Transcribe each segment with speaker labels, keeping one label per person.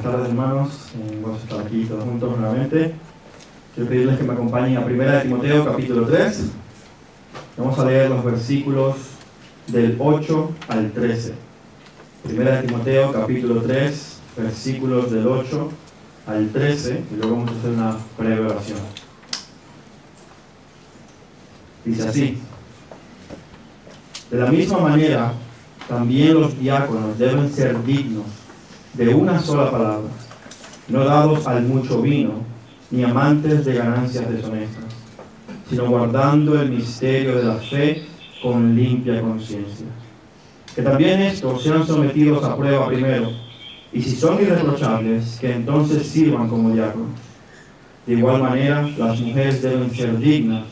Speaker 1: tardes, hermanos. Vamos a estar aquí todos juntos nuevamente. Quiero pedirles que me acompañen a 1 Timoteo capítulo 3. Vamos a leer los versículos del 8 al 13. 1 Timoteo capítulo 3, versículos del 8 al 13. Y luego vamos a hacer una breve oración. Dice así: de la misma manera, también los diáconos deben ser dignos de una sola palabra, no dados al mucho vino, ni amantes de ganancias deshonestas, sino guardando el misterio de la fe con limpia conciencia. Que también estos sean sometidos a prueba primero, y si son irreprochables, que entonces sirvan como diáconos. De igual manera, las mujeres deben ser dignas,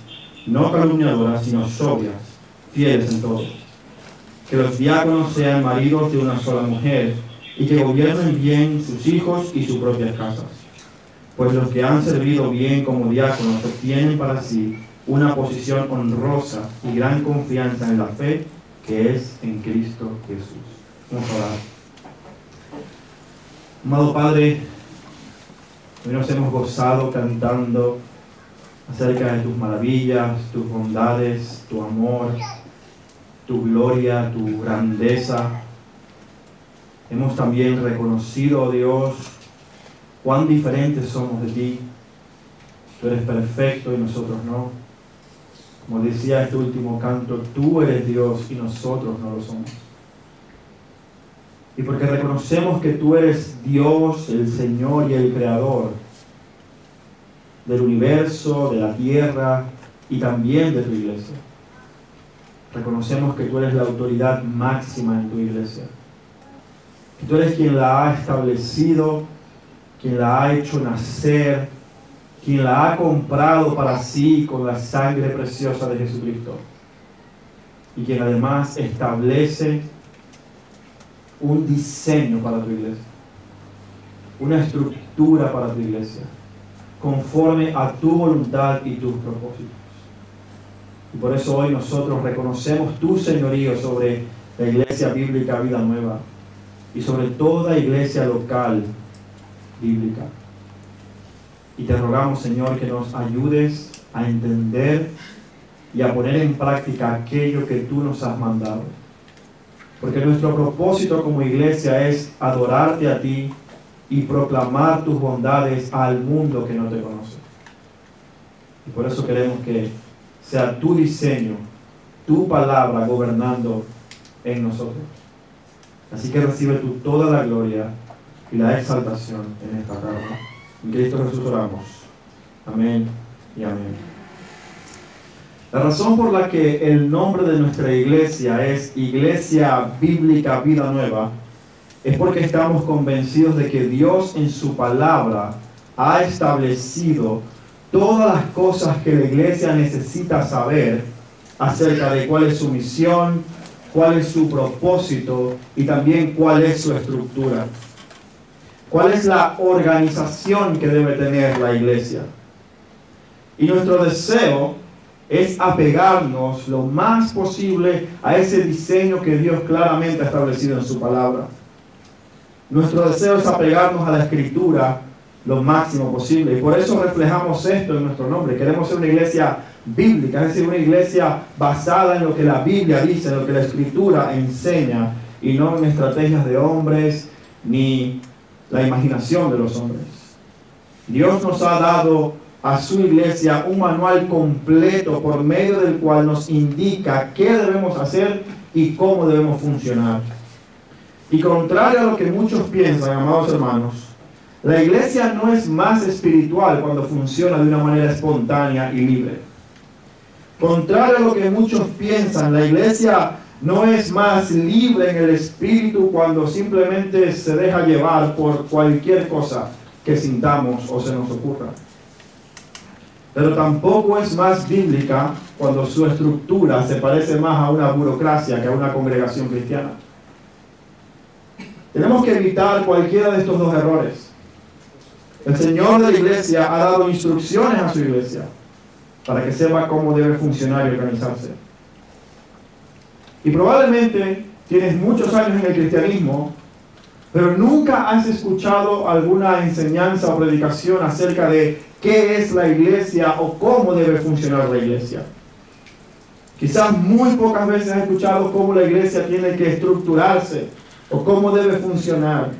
Speaker 1: no calumniadoras, sino sobrias, fieles en todo. Que los diáconos sean maridos de una sola mujer, y que gobiernen bien sus hijos y sus propias casas. Pues los que han servido bien como diáconos obtienen para sí una posición honrosa y gran confianza en la fe que es en Cristo Jesús. Vamos a orar. Amado Padre, hoy nos hemos gozado cantando acerca de tus maravillas, tus bondades, tu amor, tu gloria, tu grandeza. Hemos también reconocido, oh Dios, cuán diferentes somos de ti. Tú eres perfecto y nosotros no. Como decía este último canto, tú eres Dios y nosotros no lo somos. Y porque reconocemos que tú eres Dios, el Señor y el Creador del universo, de la tierra y también de tu iglesia. Reconocemos que tú eres la autoridad máxima en tu iglesia. Que tú eres quien la ha establecido, quien la ha hecho nacer, quien la ha comprado para sí con la sangre preciosa de Jesucristo. Y quien además establece un diseño para tu iglesia, una estructura para tu iglesia, conforme a tu voluntad y tus propósitos. Y por eso hoy nosotros reconocemos tu señorío sobre la iglesia bíblica Vida Nueva y sobre toda iglesia local bíblica. Y te rogamos, Señor, que nos ayudes a entender y a poner en práctica aquello que tú nos has mandado. Porque nuestro propósito como iglesia es adorarte a ti y proclamar tus bondades al mundo que no te conoce. Y por eso queremos que sea tu diseño, tu palabra gobernando en nosotros. Así que recibe tú toda la gloria y la exaltación en esta tarde. En Cristo Jesús oramos. Amén y amén. La razón por la que el nombre de nuestra iglesia es Iglesia Bíblica Vida Nueva es porque estamos convencidos de que Dios en su palabra ha establecido todas las cosas que la iglesia necesita saber acerca de cuál es su misión, cuál es su propósito y también cuál es su estructura. ¿Cuál es la organización que debe tener la iglesia? Y nuestro deseo es apegarnos lo más posible a ese diseño que Dios claramente ha establecido en su palabra. Nuestro deseo es apegarnos a la Escritura lo máximo posible. Y por eso reflejamos esto en nuestro nombre. Queremos ser una iglesia bíblica, es decir, una iglesia basada en lo que la Biblia dice, en lo que la Escritura enseña, y no en estrategias de hombres ni la imaginación de los hombres. Dios nos ha dado a su iglesia un manual completo por medio del cual nos indica qué debemos hacer y cómo debemos funcionar. Y contrario a lo que muchos piensan, amados hermanos, la iglesia no es más espiritual cuando funciona de una manera espontánea y libre. Contrario a lo que muchos piensan, la iglesia no es más libre en el espíritu cuando simplemente se deja llevar por cualquier cosa que sintamos o se nos ocurra. Pero tampoco es más bíblica cuando su estructura se parece más a una burocracia que a una congregación cristiana. Tenemos que evitar cualquiera de estos dos errores. El Señor de la iglesia ha dado instrucciones a su iglesia para que sepa cómo debe funcionar y organizarse. Y probablemente tienes muchos años en el cristianismo pero nunca has escuchado alguna enseñanza o predicación acerca de qué es la iglesia o cómo debe funcionar la iglesia. Quizás muy pocas veces has escuchado cómo la iglesia tiene que estructurarse o cómo debe funcionar.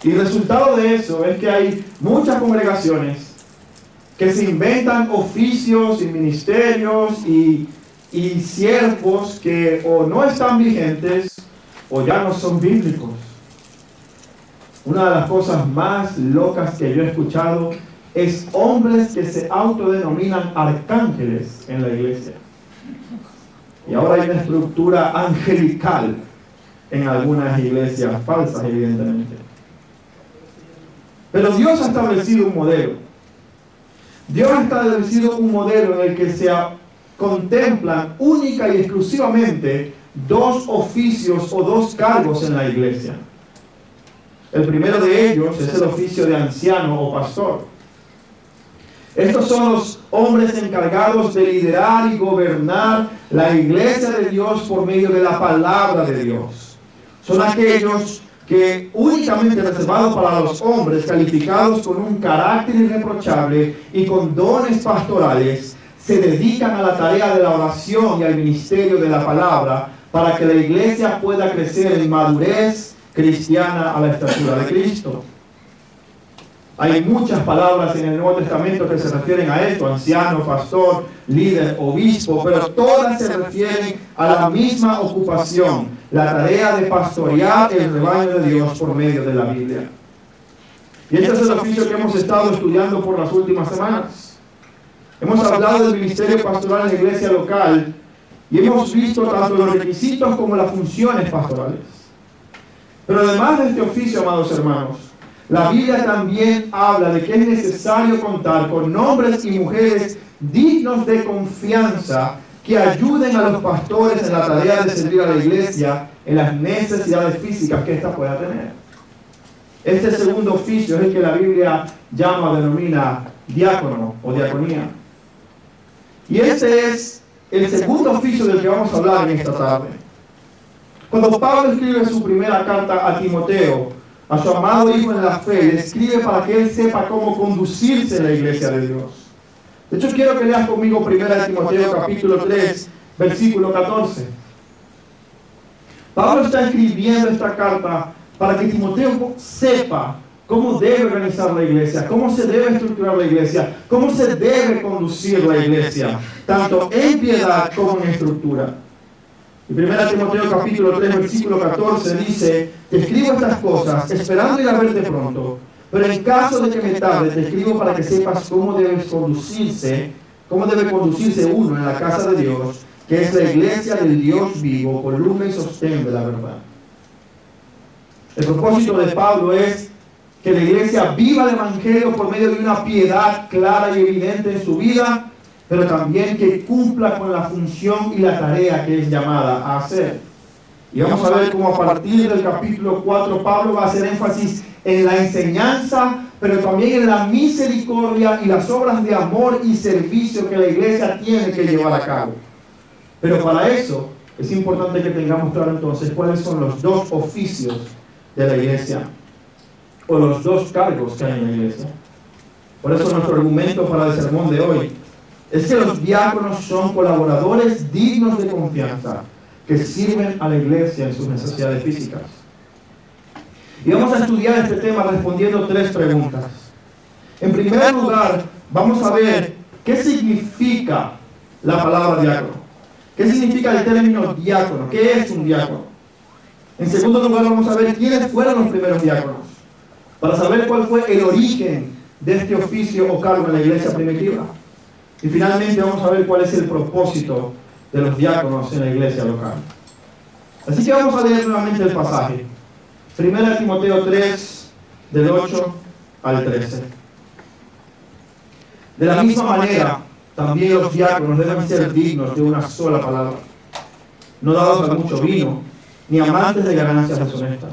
Speaker 1: Y el resultado de eso es que hay muchas congregaciones que se inventan oficios y ministerios y siervos que o no están vigentes o ya no son bíblicos. Una de las cosas más locas que yo he escuchado es hombres que se autodenominan arcángeles en la iglesia. Y ahora hay una estructura angelical en algunas iglesias falsas, evidentemente. Pero Dios ha establecido un modelo. Dios ha establecido un modelo en el que se contemplan única y exclusivamente dos oficios o dos cargos en la iglesia. El primero de ellos es el oficio de anciano o pastor. Estos son los hombres encargados de liderar y gobernar la iglesia de Dios por medio de la palabra de Dios. Son aquellos que únicamente reservados para los hombres calificados con un carácter irreprochable y con dones pastorales, se dedican a la tarea de la oración y al ministerio de la palabra para que la iglesia pueda crecer en madurez cristiana a la estatura de Cristo. Hay muchas palabras en el Nuevo Testamento que se refieren a esto: anciano, pastor, líder, obispo, pero todas se refieren a la misma ocupación, la tarea de pastorear el rebaño de Dios por medio de la Biblia. Y este es el oficio que hemos estado estudiando por las últimas semanas. Hemos hablado del ministerio pastoral en la iglesia local y hemos visto tanto los requisitos como las funciones pastorales. Pero además de este oficio, amados hermanos, la Biblia también habla de que es necesario contar con hombres y mujeres dignos de confianza que ayuden a los pastores en la tarea de servir a la iglesia en las necesidades físicas que ésta pueda tener. Este segundo oficio es el que la Biblia denomina diácono o diaconía. Y este es el segundo oficio del que vamos a hablar en esta tarde. Cuando Pablo escribe su primera carta a Timoteo, a su amado hijo en la fe, le escribe para que él sepa cómo conducirse en la iglesia de Dios. De hecho, quiero que leas conmigo 1 Timoteo capítulo 3, versículo 14. Pablo está escribiendo esta carta para que Timoteo sepa cómo debe organizar la iglesia, cómo se debe estructurar la iglesia, cómo se debe conducir la iglesia, tanto en piedad como en estructura. Y 1 Timoteo capítulo 3, versículo 14 dice: te escribo estas cosas esperando ir a verte pronto, pero en caso de que me tarde, te escribo para que sepas cómo debe conducirse uno en la casa de Dios, que es la iglesia del Dios vivo, columna y sostén de la verdad. El propósito de Pablo es que la iglesia viva el evangelio por medio de una piedad clara y evidente en su vida, pero también que cumpla con la función y la tarea que es llamada a hacer. Y vamos a ver cómo a partir del capítulo 4 Pablo va a hacer énfasis en la enseñanza, pero también en la misericordia y las obras de amor y servicio que la iglesia tiene que llevar a cabo. Pero para eso es importante que tengamos claro entonces cuáles son los dos oficios de la iglesia, o los dos cargos que hay en la iglesia. Por eso nuestro argumento para el sermón de hoy es que los diáconos son colaboradores dignos de confianza que sirven a la iglesia en sus necesidades físicas. Y vamos a estudiar este tema respondiendo tres preguntas. En primer lugar, vamos a ver qué significa la palabra diácono. ¿Qué significa el término diácono? ¿Qué es un diácono? En segundo lugar, vamos a ver quiénes fueron los primeros diáconos, para saber cuál fue el origen de este oficio o cargo en la iglesia primitiva. Y finalmente vamos a ver cuál es el propósito de los diáconos en la iglesia local. Así que vamos a leer nuevamente el pasaje. 1 Timoteo 3, del 8 al 13. De la misma manera, también los diáconos deben ser dignos de una sola palabra, no dados a mucho vino, ni amantes de ganancias deshonestas,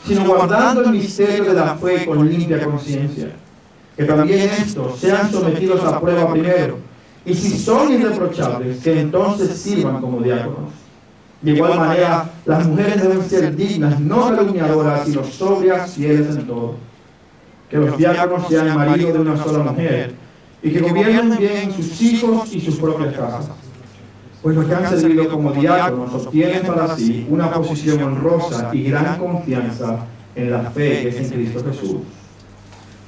Speaker 1: sino guardando el misterio de la fe con limpia conciencia. Que también estos sean sometidos a prueba primero, y si son irreprochables, que entonces sirvan como diáconos. De igual manera, las mujeres deben ser dignas, no calumniadoras, sino sobrias, fieles en todo. Que los diáconos sean maridos de una sola mujer y que gobiernen bien sus hijos y sus propias casas. Pues los que han servido como diáconos obtienen para sí una posición honrosa y gran confianza en la fe que es en Cristo Jesús.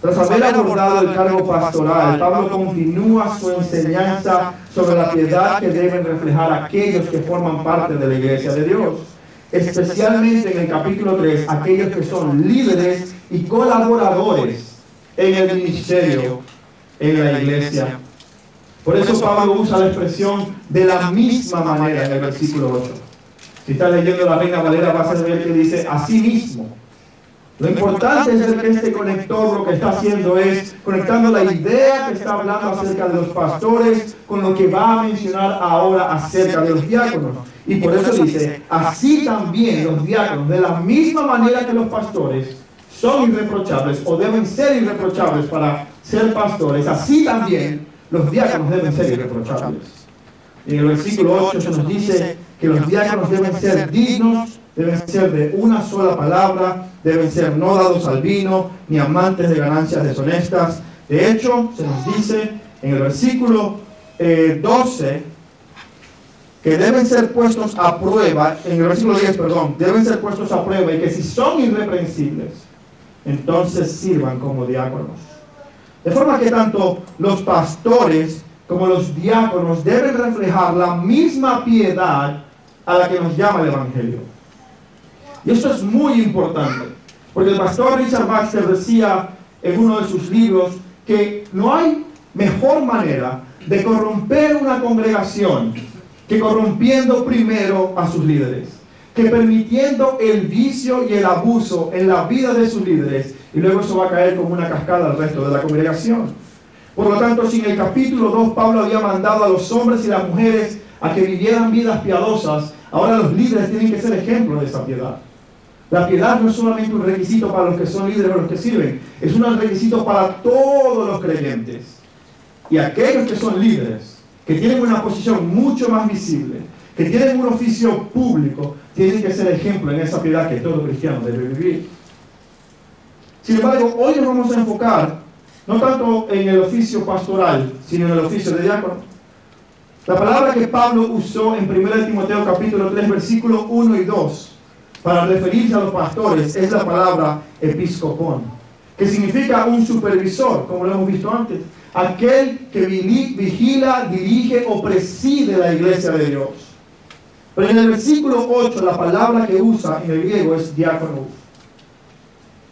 Speaker 1: Tras haber abordado el cargo pastoral, Pablo continúa su enseñanza sobre la piedad que deben reflejar aquellos que forman parte de la iglesia de Dios. Especialmente en el capítulo 3, aquellos que son líderes y colaboradores en el ministerio en la iglesia. Por eso Pablo usa la expresión de la misma manera en el versículo 8. Si estás leyendo la Reina Valera vas a ver que dice así mismo. Lo importante es ver que este conector lo que está haciendo es conectando la idea que está hablando acerca de los pastores con lo que va a mencionar ahora acerca de los diáconos. Y por eso dice, así también los diáconos, de la misma manera que los pastores son irreprochables o deben ser irreprochables para ser pastores, así también los diáconos deben ser irreprochables. Y en el versículo 8 se nos dice que los diáconos deben ser dignos, deben ser de una sola palabra, deben ser no dados al vino, ni amantes de ganancias deshonestas. De hecho, se nos dice en el versículo 12 que deben ser puestos a prueba, en el versículo 10, perdón, deben ser puestos a prueba y que si son irreprensibles, entonces sirvan como diáconos. De forma que tanto los pastores como los diáconos deben reflejar la misma piedad a la que nos llama el Evangelio. Y esto es muy importante, porque el pastor Richard Baxter decía en uno de sus libros que no hay mejor manera de corromper una congregación que corrompiendo primero a sus líderes, que permitiendo el vicio y el abuso en la vida de sus líderes, y luego eso va a caer como una cascada al resto de la congregación. Por lo tanto, si en el capítulo 2 Pablo había mandado a los hombres y las mujeres a que vivieran vidas piadosas, ahora los líderes tienen que ser ejemplos de esa piedad. La piedad no es solamente un requisito para los que son líderes o los que sirven, es un requisito para todos los creyentes. Y aquellos que son líderes, que tienen una posición mucho más visible, que tienen un oficio público, tienen que ser ejemplo en esa piedad que todo cristiano debe vivir. Sin embargo, hoy nos vamos a enfocar no tanto en el oficio pastoral, sino en el oficio de diácono. La palabra que Pablo usó en 1 Timoteo capítulo 3, versículos 1 y 2, para referirse a los pastores, es la palabra episcopón, que significa un supervisor, como lo hemos visto antes, aquel que vigila, dirige o preside la iglesia de Dios. Pero en el versículo 8, la palabra que usa en el griego es diácono.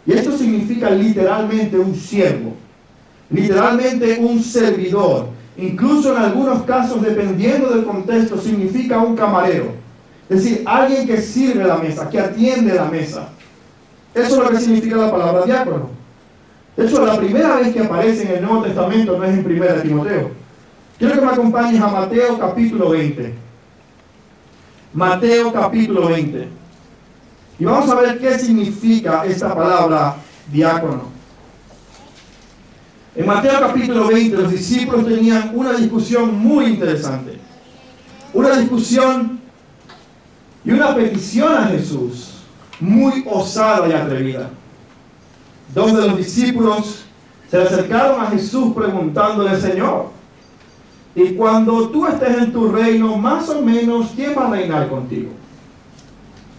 Speaker 1: Y esto significa literalmente un siervo, literalmente un servidor. Incluso en algunos casos, dependiendo del contexto, significa un camarero. Es decir, alguien que sirve la mesa, que atiende la mesa. Eso es lo que significa la palabra diácono. De hecho, la primera vez que aparece en el Nuevo Testamento no es en 1 Timoteo. Quiero que me acompañes a Mateo capítulo 20. Mateo capítulo 20. Y vamos a ver qué significa esta palabra diácono. En Mateo capítulo 20 los discípulos tenían una discusión muy interesante. Una discusión y una petición a Jesús muy osada y atrevida. Dos de los discípulos se le acercaron a Jesús preguntándole: Señor, y cuando tú estés en tu reino, más o menos, ¿quién va a reinar contigo?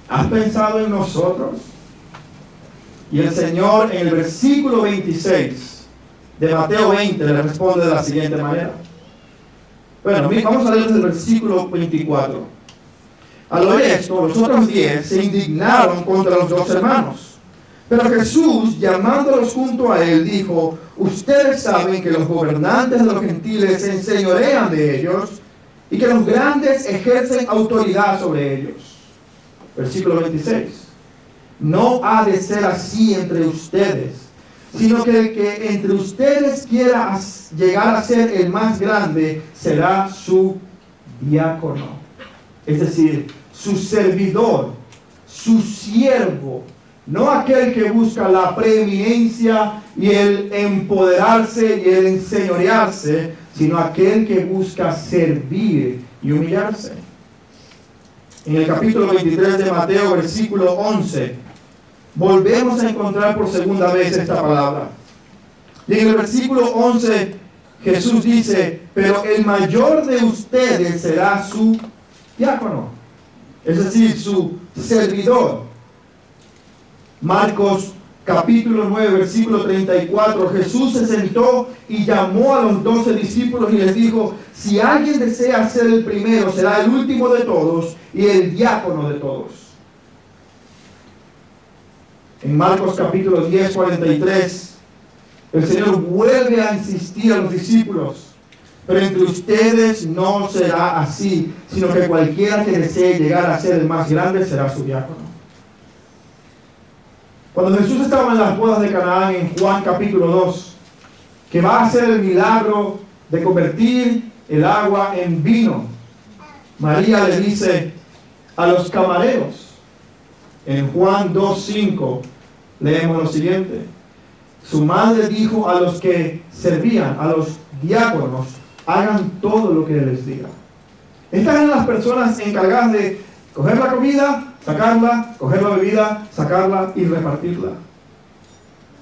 Speaker 1: ¿Has pensado en nosotros? Y el Señor en el versículo 26 de Mateo 20 le responde de la siguiente manera. Bueno, vamos a leer desde el versículo 24. Al oír esto, los otros 10 se indignaron contra los dos hermanos. Pero Jesús, llamándolos junto a él, dijo: ustedes saben que los gobernantes de los gentiles se enseñorean de ellos y que los grandes ejercen autoridad sobre ellos. Versículo 26. No ha de ser así entre ustedes, sino que el que entre ustedes quiera llegar a ser el más grande será su diácono. Es decir, su servidor, su siervo. No aquel que busca la preeminencia y el empoderarse y el enseñorearse, sino aquel que busca servir y humillarse. en el capítulo 23 de Mateo, versículo 11, volvemos a encontrar por segunda vez esta palabra. Y en el versículo 11 Jesús dice: pero el mayor de ustedes será su diácono, es decir, su servidor. Marcos capítulo 9, versículo 34, Jesús se sentó y llamó a los 12 discípulos y les dijo: si alguien desea ser el primero, será el último de todos y el diácono de todos. En Marcos capítulo 10, 43, el Señor vuelve a insistir a los discípulos: pero entre ustedes no será así, sino que cualquiera que desee llegar a ser el más grande será su diácono. Cuando Jesús estaba en las bodas de Canaán, en Juan capítulo 2, que va a hacer el milagro de convertir el agua en vino, María le dice a los camareros, en Juan 2:5, leemos lo siguiente: su madre dijo a los que servían, a los diáconos, hagan todo lo que Él les diga. Estas eran las personas encargadas de coger la comida, sacarla, coger la bebida, sacarla y repartirla.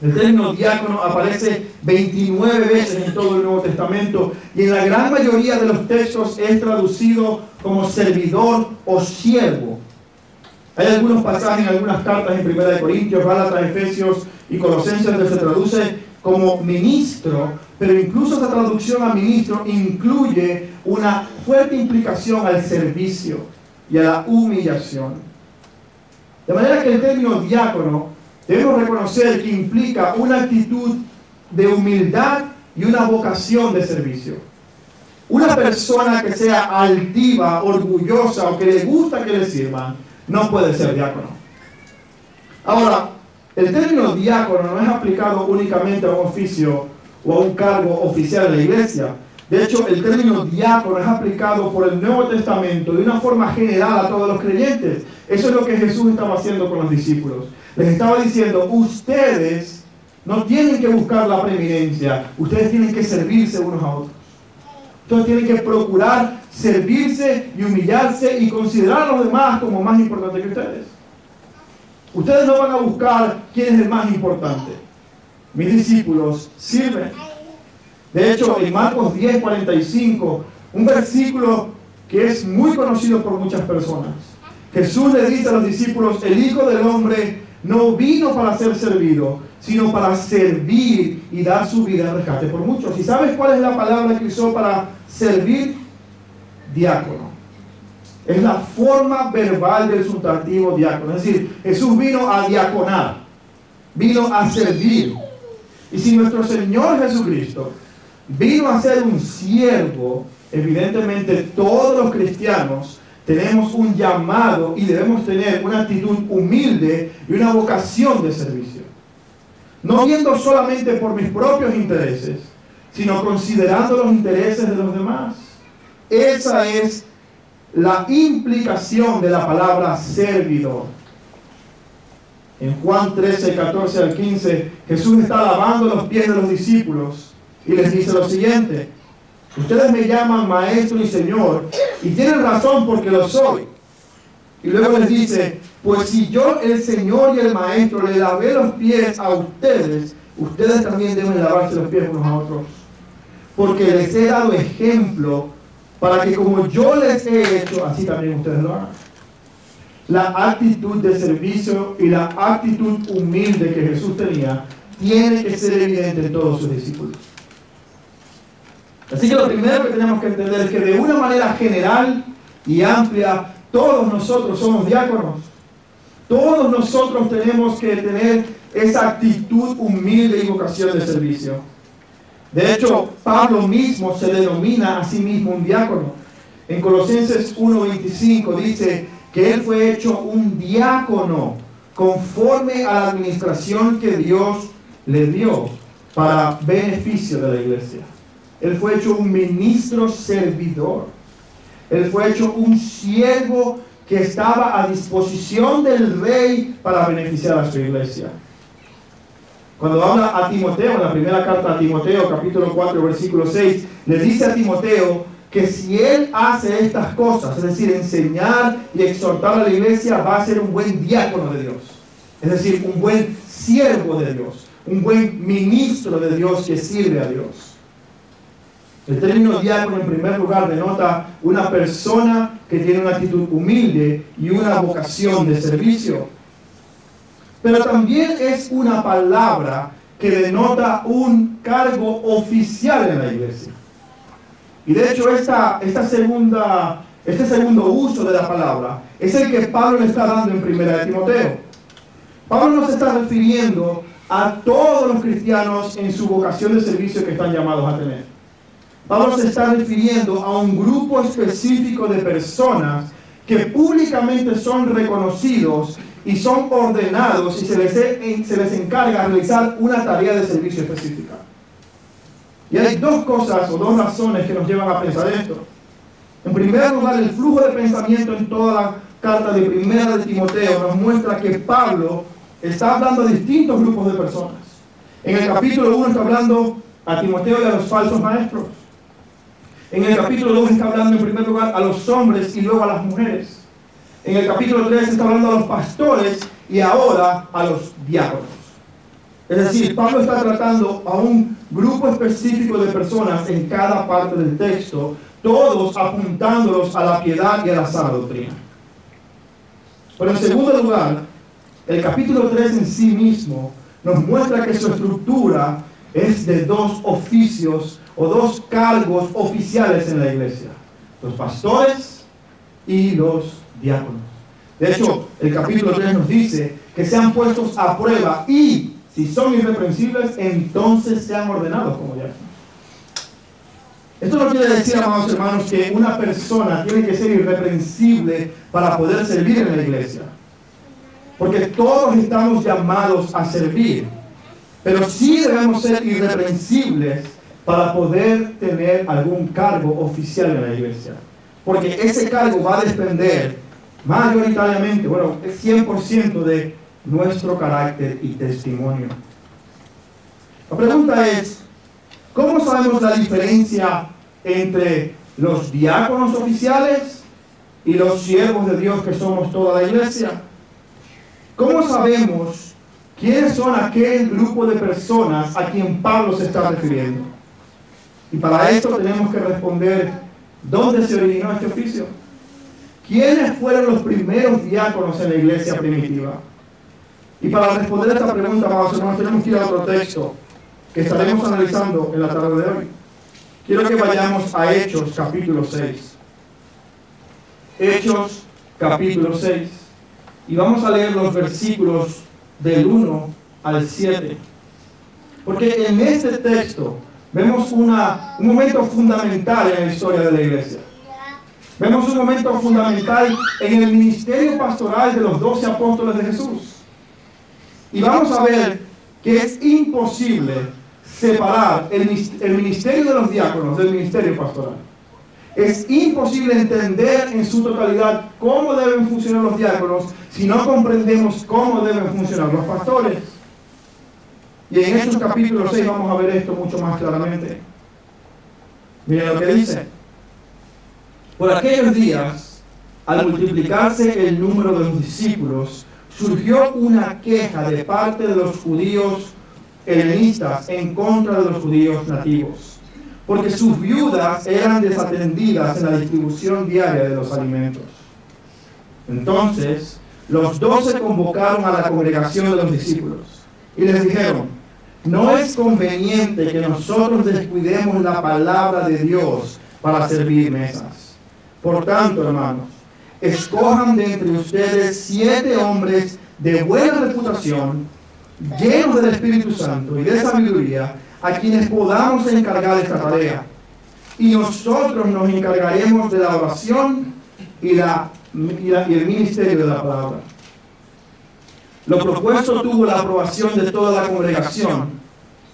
Speaker 1: El término diácono aparece 29 veces en todo el Nuevo Testamento y en la gran mayoría de los textos es traducido como servidor o siervo. Hay algunos pasajes en algunas cartas en 1 Corintios, Gálatas, Efesios y Colosenses donde se traduce como ministro, pero incluso esa traducción a ministro incluye una fuerte implicación al servicio y a la humillación. De manera que el término diácono debemos reconocer que implica una actitud de humildad y una vocación de servicio. Una persona que sea altiva, orgullosa o que le gusta que le sirvan, no puede ser diácono. Ahora, el término diácono no es aplicado únicamente a un oficio o a un cargo oficial en la iglesia. De hecho, el término diácono es aplicado por el Nuevo Testamento de una forma general a todos los creyentes. Eso es lo que Jesús estaba haciendo con los discípulos. Les estaba diciendo: ustedes no tienen que buscar la preeminencia, ustedes tienen que servirse unos a otros. Ustedes tienen que procurar servirse y humillarse y considerar a los demás como más importantes que ustedes. Ustedes no van a buscar quién es el más importante. Mis discípulos sirven. De hecho, en Marcos 10, 45, un versículo que es muy conocido por muchas personas, Jesús le dice a los discípulos: el Hijo del Hombre no vino para ser servido, sino para servir y dar su vida en rescate por muchos. ¿Y sabes cuál es la palabra que usó para servir? Diácono. Es la forma verbal del sustantivo diácono. Es decir, Jesús vino a diaconar, vino a servir. Y si nuestro Señor Jesucristo vino a ser un siervo, evidentemente todos los cristianos tenemos un llamado y debemos tener una actitud humilde y una vocación de servicio. No viendo solamente por mis propios intereses, sino considerando los intereses de los demás. Esa es la implicación de la palabra servidor. En Juan 13, 14 al 15, Jesús está lavando los pies de los discípulos y les dice lo siguiente: ustedes me llaman maestro y señor, y tienen razón porque lo soy. Y luego les dice: pues si yo, el Señor y el Maestro, le lavé los pies a ustedes, ustedes también deben lavarse los pies unos a otros. Porque les he dado ejemplo para que como yo les he hecho, así también ustedes lo hagan. La actitud de servicio y la actitud humilde que Jesús tenía tiene que ser evidente en todos sus discípulos. Así que lo primero que tenemos que entender es que de una manera general y amplia, todos nosotros somos diáconos. Todos nosotros tenemos que tener esa actitud humilde y vocación de servicio. De hecho, Pablo mismo se denomina a sí mismo un diácono. En Colosenses 1:25 dice que él fue hecho un diácono conforme a la administración que Dios le dio para beneficio de la iglesia. Él fue hecho un ministro servidor. Él fue hecho un siervo que estaba a disposición del rey para beneficiar a su iglesia. Cuando habla a Timoteo, en la primera carta a Timoteo, capítulo 4, versículo 6, le dice a Timoteo que si él hace estas cosas, es decir, enseñar y exhortar a la iglesia, va a ser un buen diácono de Dios. Es decir, un buen siervo de Dios, un buen ministro de Dios que sirve a Dios. El término diácono, en primer lugar, denota una persona que tiene una actitud humilde y una vocación de servicio. Pero también es una palabra que denota un cargo oficial en la iglesia. Y de hecho, este segundo uso de la palabra es el que Pablo le está dando en 1 Timoteo. Pablo no se está refiriendo a todos los cristianos en su vocación de servicio que están llamados a tener. Pablo se está refiriendo a un grupo específico de personas que públicamente son reconocidos y son ordenados y se les encarga realizar una tarea de servicio específica. Y hay dos cosas o dos razones que nos llevan a pensar esto. En primer lugar, el flujo de pensamiento en toda la carta de 1 de Timoteo nos muestra que Pablo está hablando a distintos grupos de personas. En el capítulo 1 está hablando a Timoteo y a los falsos maestros. En el capítulo 2 está hablando en primer lugar a los hombres y luego a las mujeres. En el capítulo 3 está hablando a los pastores y ahora a los diáconos. Es decir, Pablo está tratando a un grupo específico de personas en cada parte del texto, todos apuntándolos a la piedad y a la sana doctrina. Pero en segundo lugar, el capítulo 3 en sí mismo nos muestra que su estructura es de dos oficios o dos cargos oficiales en la iglesia: los pastores y los diáconos. De hecho, el capítulo 3 nos dice que sean puestos a prueba y, si son irreprensibles, entonces sean ordenados como diáconos. Esto no quiere decir, amados hermanos, que una persona tiene que ser irreprensible para poder servir en la iglesia. Porque todos estamos llamados a servir. Pero sí debemos ser irreprensibles para poder tener algún cargo oficial en la iglesia. Porque ese cargo va a depender mayoritariamente, es 100% de nuestro carácter y testimonio. La pregunta es, ¿cómo sabemos la diferencia entre los diáconos oficiales y los siervos de Dios que somos toda la iglesia? ¿Cómo sabemos quiénes son aquel grupo de personas a quien Pablo se está refiriendo? Y para esto tenemos que responder, ¿dónde se originó este oficio? ¿Quiénes fueron los primeros diáconos en la iglesia primitiva? Y para responder esta pregunta, amados hermanos, tenemos que ir a otro texto que estaremos analizando en la tarde de hoy. Quiero que vayamos a Hechos capítulo 6. Hechos capítulo 6. Y vamos a leer los versículos del 1 al 7. Porque en este texto vemos un momento fundamental en la historia de la iglesia. Vemos un momento fundamental en el ministerio pastoral de los 12 apóstoles de Jesús. Y vamos a ver que es imposible separar el ministerio de los diáconos del ministerio pastoral. Es imposible entender en su totalidad cómo deben funcionar los diáconos si no comprendemos cómo deben funcionar los pastores. Y en Hechos capítulo 6 vamos a ver esto mucho más claramente. Miren lo que dice. Por aquellos días, al multiplicarse el número de los discípulos, surgió una queja de parte de los judíos helenistas en contra de los judíos nativos, porque sus viudas eran desatendidas en la distribución diaria de los alimentos. Entonces, los 12 convocaron a la congregación de los discípulos y les dijeron: no es conveniente que nosotros descuidemos la palabra de Dios para servir mesas. Por tanto, hermanos, escojan de entre ustedes 7 hombres de buena reputación, llenos del Espíritu Santo y de sabiduría, a quienes podamos encargar esta tarea. Y nosotros nos encargaremos de la oración y el ministerio de la palabra. Lo propuesto tuvo la aprobación de toda la congregación,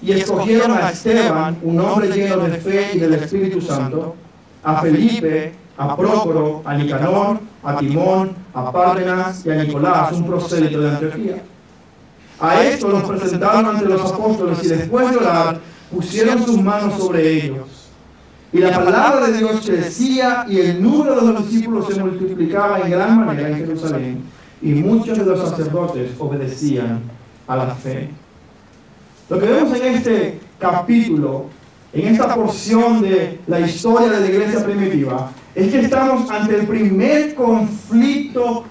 Speaker 1: y escogieron a Esteban, un hombre lleno de fe y del Espíritu Santo, a Felipe, a Prócoro, a Nicanor, a Timón, a Pármenas y a Nicolás, un prosélito de Antioquía. A estos los presentaron ante los apóstoles y después de orar, pusieron sus manos sobre ellos. Y la palabra de Dios crecía y el número de los discípulos se multiplicaba en gran manera en Jerusalén. Y muchos de los sacerdotes obedecían a la fe. Lo que vemos en este capítulo, en esta porción de la historia de la iglesia primitiva, es que estamos ante el primer conflicto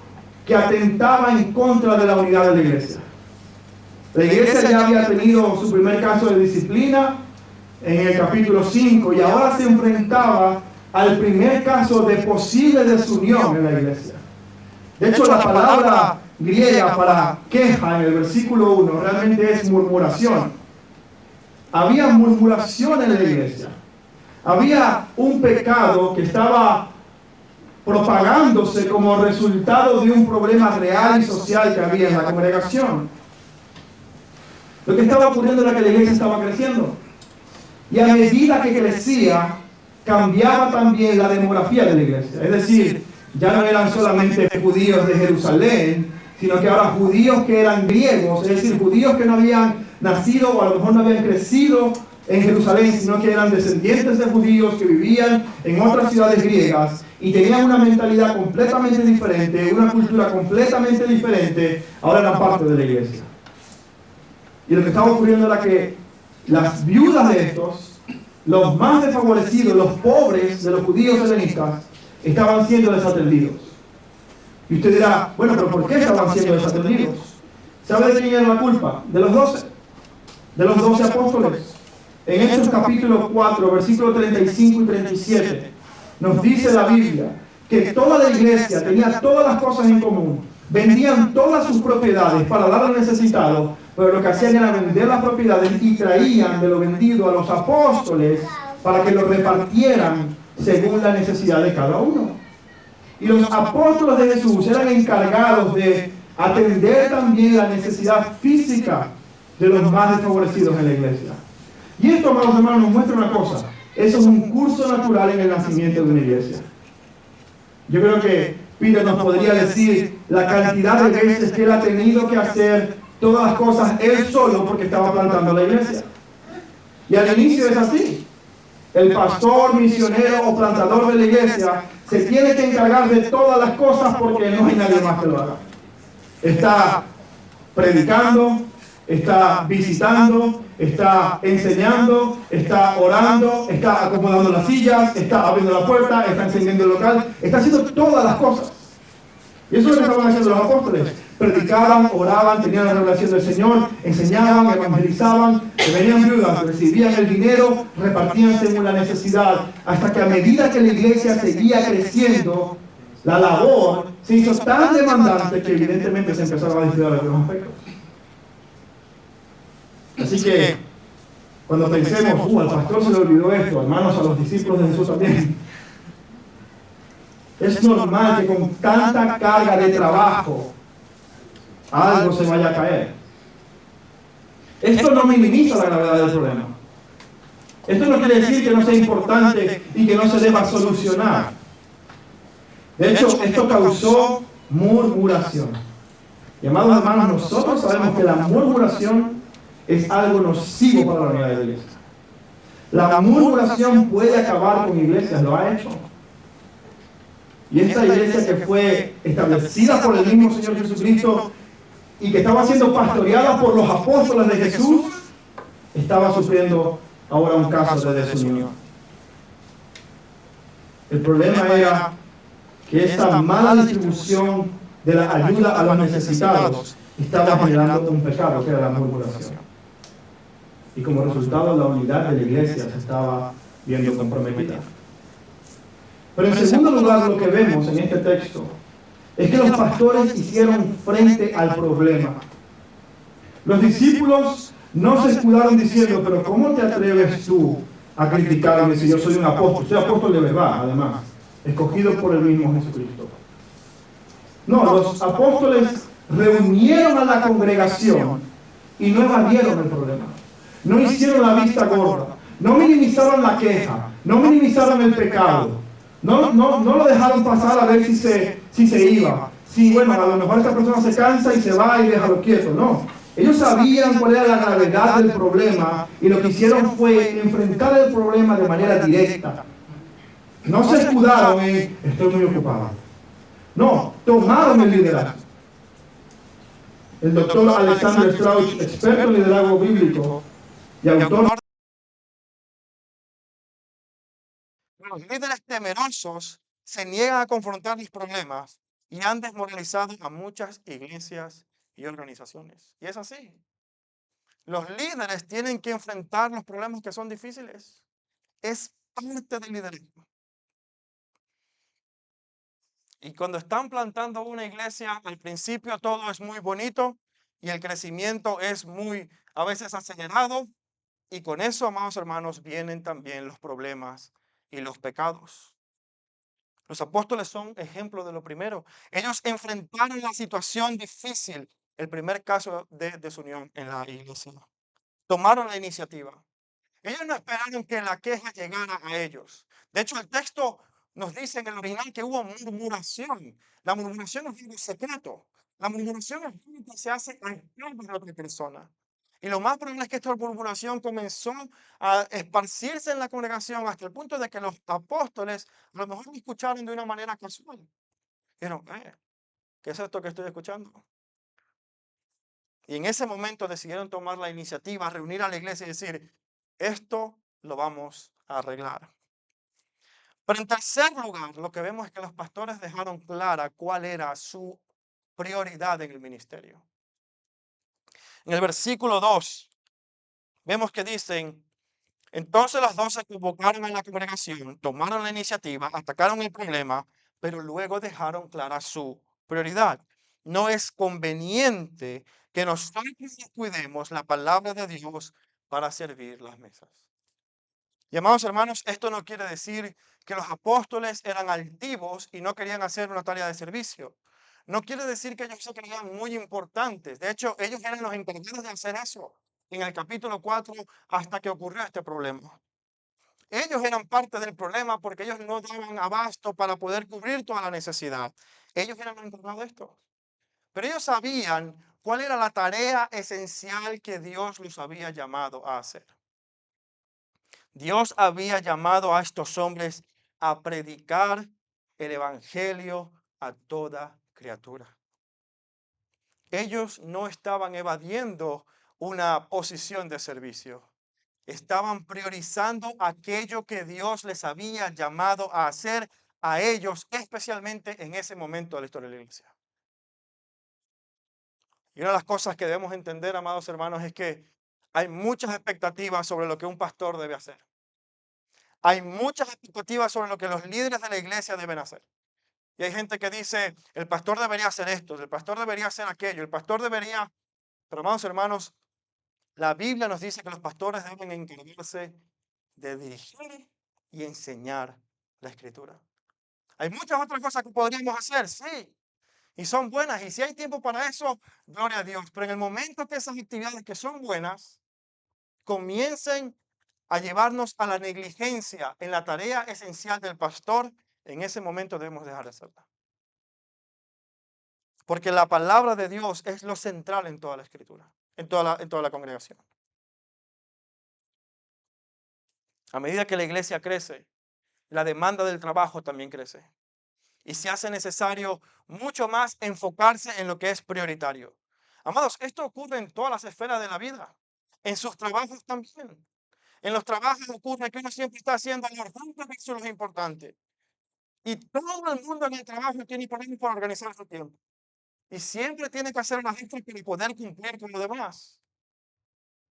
Speaker 1: que atentaba en contra de la unidad de la iglesia. La iglesia ya había tenido su primer caso de disciplina en el capítulo 5 y ahora se enfrentaba al primer caso de posible desunión en la iglesia. De hecho, la palabra griega para queja en el versículo 1 realmente es murmuración. Había murmuración en la iglesia. Había un pecado que estaba propagándose como resultado de un problema real y social que había en la congregación. Lo que estaba ocurriendo era que la iglesia estaba creciendo. Y a medida que crecía, cambiaba también la demografía de la iglesia. Es decir, ya no eran solamente judíos de Jerusalén, sino que ahora judíos que eran griegos, es decir, judíos que no habían nacido o a lo mejor no habían crecido en Jerusalén, sino que eran descendientes de judíos que vivían en otras ciudades griegas y tenían una mentalidad completamente diferente, una cultura completamente diferente, ahora eran parte de la iglesia. Y lo que estaba ocurriendo era que las viudas de estos, los más desfavorecidos, los pobres de los judíos helenistas, estaban siendo desatendidos. Y usted dirá, bueno, pero ¿por qué estaban siendo desatendidos? ¿Sabe de quién era la culpa? De los 12. De los 12 apóstoles. En Hechos capítulo 4, versículos 35 y 37, nos dice la Biblia que toda la iglesia tenía todas las cosas en común. Vendían todas sus propiedades para dar al necesitado, pero lo que hacían era vender las propiedades y traían de lo vendido a los apóstoles para que lo repartieran según la necesidad de cada uno. Y los apóstoles de Jesús eran encargados de atender también la necesidad física de los más desfavorecidos en la iglesia. Y esto, amados hermanos, nos muestra una cosa. Eso es un curso natural en el nacimiento de una iglesia. Yo creo que Peter nos podría decir la cantidad de veces que él ha tenido que hacer todas las cosas él solo porque estaba plantando la iglesia. Y al inicio es así. El pastor, misionero o plantador de la iglesia se tiene que encargar de todas las cosas porque no hay nadie más que lo haga. Está predicando, está visitando, está enseñando, está orando, está acomodando las sillas, está abriendo la puerta, está encendiendo el local, está haciendo todas las cosas. Y eso es lo que estaban haciendo los apóstoles. Predicaban, oraban, tenían la revelación del Señor, enseñaban, evangelizaban, venían viudas, recibían el dinero, repartían según la necesidad, hasta que a medida que la iglesia seguía creciendo, la labor se hizo tan demandante que evidentemente se empezaron a descuidar algunos aspectos. Así que, cuando pensemos, al pastor se le olvidó esto, hermanos, a los discípulos de Jesús también, es normal que con tanta carga de trabajo algo se vaya a caer. Esto no minimiza la gravedad del problema. Esto no quiere decir que no sea importante y que no se deba solucionar. De hecho, esto causó murmuración. Y amados hermanos, nosotros sabemos que la murmuración es algo nocivo para la unidad de la iglesia. La murmuración puede acabar con iglesias, lo ha hecho. Y esta iglesia que fue establecida por el mismo Señor Jesucristo y que estaba siendo pastoreada por los apóstoles de Jesús, estaba sufriendo ahora un caso de desunión. El problema era que esta mala distribución de la ayuda a los necesitados estaba generando un pecado, que era la murmuración. Y como resultado, la unidad de la iglesia se estaba viendo comprometida. Pero en segundo lugar, lo que vemos en este texto es que los pastores hicieron frente al problema. Los discípulos no se escudaron diciendo, pero ¿cómo te atreves tú a criticarme si yo soy un apóstol? Soy apóstol de verdad, además, escogido por el mismo Jesucristo. No, los apóstoles reunieron a la congregación y no evadieron el problema. No hicieron la vista gorda, no minimizaron la queja, no minimizaron el pecado. No lo dejaron pasar a ver si se iba. Sí, bueno, a lo mejor esta persona se cansa y se va y déjalo quieto. No. Ellos sabían cuál era la gravedad del problema y lo que hicieron fue enfrentar el problema de manera directa. No se escudaron en estoy muy ocupado. No, tomaron el liderazgo. El doctor Alexander Strauch, experto en liderazgo bíblico y autor
Speaker 2: los líderes temerosos se niegan a confrontar los problemas y han desmoralizado a muchas iglesias y organizaciones. Y es así. Los líderes tienen que enfrentar los problemas que son difíciles. Es parte del liderazgo. Y cuando están plantando una iglesia, al principio todo es muy bonito y el crecimiento es muy, a veces acelerado. Y con eso, amados hermanos, vienen también los problemas y los pecados. Los apóstoles son ejemplo de lo primero. Ellos enfrentaron la situación difícil, el primer caso de desunión en la iglesia. Tomaron la iniciativa. Ellos no esperaron que la queja llegara a ellos. De hecho, el texto nos dice en el original que hubo murmuración. La murmuración es algo secreto. La murmuración es algo que se hace a espaldas de otra persona. Y lo más probable es que esta murmuración comenzó a esparcirse en la congregación hasta el punto de que los apóstoles a lo mejor lo escucharon de una manera casual. Dijeron, ¿qué es esto que estoy escuchando? Y en ese momento decidieron tomar la iniciativa, reunir a la iglesia y decir, esto lo vamos a arreglar. Pero en tercer lugar, lo que vemos es que los pastores dejaron clara cuál era su prioridad en el ministerio. En el versículo 2, vemos que dicen, entonces los 12 convocaron a la congregación, tomaron la iniciativa, atacaron el problema, pero luego dejaron clara su prioridad. No es conveniente que nosotros descuidemos la palabra de Dios para servir las mesas. Y amados hermanos, esto no quiere decir que los apóstoles eran altivos y no querían hacer una tarea de servicio. No quiere decir que ellos se creían muy importantes. De hecho, ellos eran los encargados de hacer eso en el capítulo 4 hasta que ocurrió este problema. Ellos eran parte del problema porque ellos no daban abasto para poder cubrir toda la necesidad. Ellos eran los encargados de esto. Pero ellos sabían cuál era la tarea esencial que Dios los había llamado a hacer. Dios había llamado a estos hombres a predicar el evangelio a toda criatura. Ellos no estaban evadiendo una posición de servicio. Estaban priorizando aquello que Dios les había llamado a hacer a ellos, especialmente en ese momento de la historia de la iglesia. Y una de las cosas que debemos entender, amados hermanos, es que hay muchas expectativas sobre lo que un pastor debe hacer. Hay muchas expectativas sobre lo que los líderes de la iglesia deben hacer. Y hay gente que dice, el pastor debería hacer esto, el pastor debería hacer aquello, el pastor debería... Pero amados hermanos, la Biblia nos dice que los pastores deben encargarse de dirigir y enseñar la escritura. Hay muchas otras cosas que podríamos hacer, sí, y son buenas. Y si hay tiempo para eso, gloria a Dios. Pero en el momento que esas actividades que son buenas comiencen a llevarnos a la negligencia en la tarea esencial del pastor, en ese momento debemos dejar de hacerla. Porque la palabra de Dios es lo central en toda la escritura, en toda la congregación. A medida que la iglesia crece, la demanda del trabajo también crece. Y se hace necesario mucho más enfocarse en lo que es prioritario. Amados, esto ocurre en todas las esferas de la vida. En sus trabajos también. En los trabajos ocurre que uno siempre está haciendo lo urgente versus lo importante. Y todo el mundo en el trabajo tiene problemas para organizar su tiempo. Y siempre tiene que hacer una gesta para poder cumplir con lo demás.